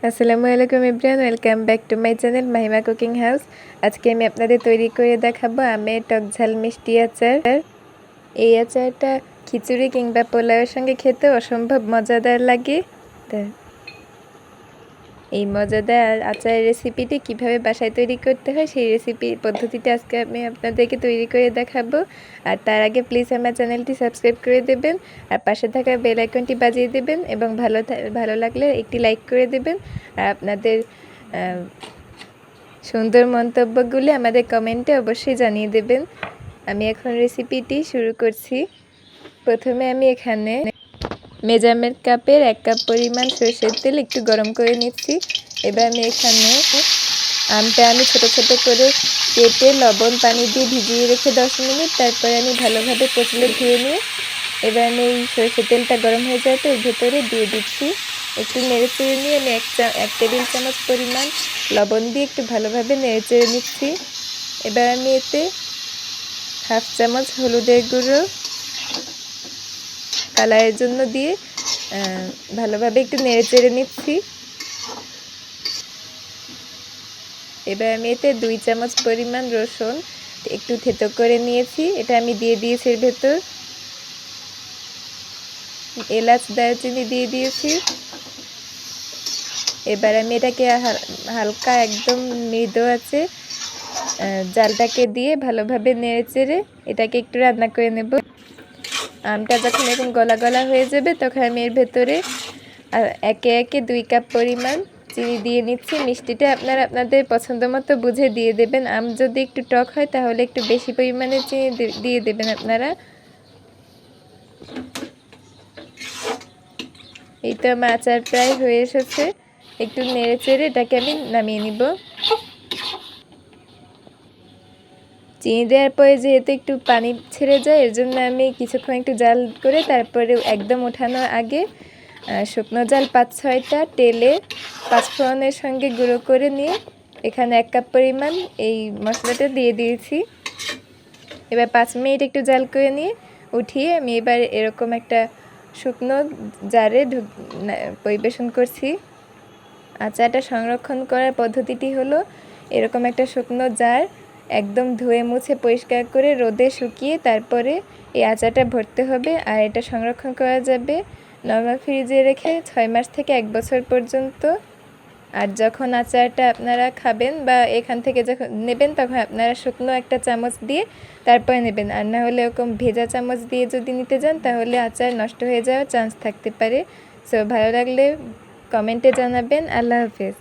আসসালামু আলাইকুম everyone, welcome back to my channel Mahima cooking house. আজকে আমি আপনাদের তৈরি করে দেখাবো আমের টক ঝাল মিষ্টি আচার। এই আচারটা খিচুড়ি কিংবা পোলাওয়ের সঙ্গে খেতে অসম্ভব মজাদার লাগে। এই মজাদার আচারের রেসিপিটি কিভাবে বাসায় তৈরি করতে হয় সেই রেসিপি পদ্ধতিটা আজকে আমি আপনাদেরকে তৈরি করে দেখাবো। আর তার আগে প্লিজ আমার চ্যানেলটি সাবস্ক্রাইব করে দেবেন আর পাশে থাকা বেল আইকনটি বাজিয়ে দেবেন এবং ভালো লাগলে একটি লাইক করে দেবেন। আর আপনাদের সুন্দর মন্তব্যগুলি আমাদের কমেন্টে অবশ্যই জানিয়ে দেবেন। আমি এখন রেসিপিটি শুরু করছি। প্রথমে আমি এখানে মেজারমেন্ট কাপের 1 কাপ পরিমাণ সরষের তেল একটু গরম করে নিচ্ছি। এবার আমি এখানে আমটা আমি ছোট ছোট করে কেটে লবণ পানি দিয়ে ভিজিয়ে রেখে 10 মিনিট, তারপরে আমি ভালোভাবে কচলে ধুয়ে নিয়ে এবার আমি এই সরষের তেলটা গরম হয়ে যাওয়াতে এর ভেতরে দিয়ে দিচ্ছি। একটু নেড়েচেড়ে নিয়ে আমি 1 টেবিল চামচ পরিমাণ লবণ দিয়ে একটু ভালোভাবে নেড়েচেড়ে নিচ্ছি। এবার আমি এতে 1/2 চামচ হলুদের গুঁড়ো কালারের জন্য দিয়ে ভালোভাবে একটু নেড়েচেড়ে নিচ্ছি। এবার আমি এতে 2 চামচ পরিমাণ রসুন একটু থেতো করে নিয়েছি, এটা আমি দিয়ে দিয়েছি এর ভেতর। এলাচ দারচিনি দিয়ে দিয়েছি। এবার আমি এটাকে হালকা একদম মৃদু আছে জালটাকে দিয়ে ভালোভাবে নেড়েচেড়ে এটাকে একটু রান্না করে নেব। আমটা যখন এরকম গলা গলা হয়ে যাবে তখন আমি এর ভেতরে একে একে 2 কাপ পরিমাণ চিনি দিয়ে নিচ্ছি। মিষ্টিটা আপনারা আপনাদের পছন্দ মতো বুঝে দিয়ে দেবেন। আম যদি একটু টক হয় তাহলে একটু বেশি পরিমাণে চিনি দিয়ে দেবেন আপনারা। এই তো আমার আচার প্রায় হয়ে এসেছে, একটু নেড়ে চেড়ে এটাকে আমি নামিয়ে নিব। চিনি দেওয়ার পরে যেহেতু একটু পানি ছেড়ে যায় এর জন্য আমি কিছুক্ষণ একটু জাল করে তারপরে একদম ওঠানোর আগে শুকনো জাল 5-6টা তেলে পাঁচফোড়নের সঙ্গে গুঁড়ো করে নিয়ে এখানে 1 কাপ পরিমাণ এই মশলাটা দিয়ে দিয়েছি। এবার 5 মিনিট একটু জাল করে নিয়ে উঠিয়ে আমি এবার এরকম একটা শুকনো জারে পরিবেশন করছি। আচারটা সংরক্ষণ করার পদ্ধতিটি হলো এরকম একটা শুকনো জার একদম ধুয়ে মুছে পরিষ্কার করে রোদে শুকিয়ে তারপরে এই আচারটা ভরতে হবে। আর এটা সংরক্ষণ করা যাবে নরমাল ফ্রিজে রেখে 6 মাস থেকে 1 বছর পর্যন্ত। আর যখন আচারটা আপনারা খাবেন বা এখান থেকে যখন নেবেন তখন আপনারা শুকনো একটা চামচ দিয়ে তারপরে নেবেন, আর না হলে এরকম ভেজা চামচ দিয়ে যদি নিতে যান তাহলে আচার নষ্ট হয়ে যাওয়ার চান্স থাকতে পারে। সো ভালো লাগলে কমেন্টে জানাবেন। আল্লাহ হাফেজ।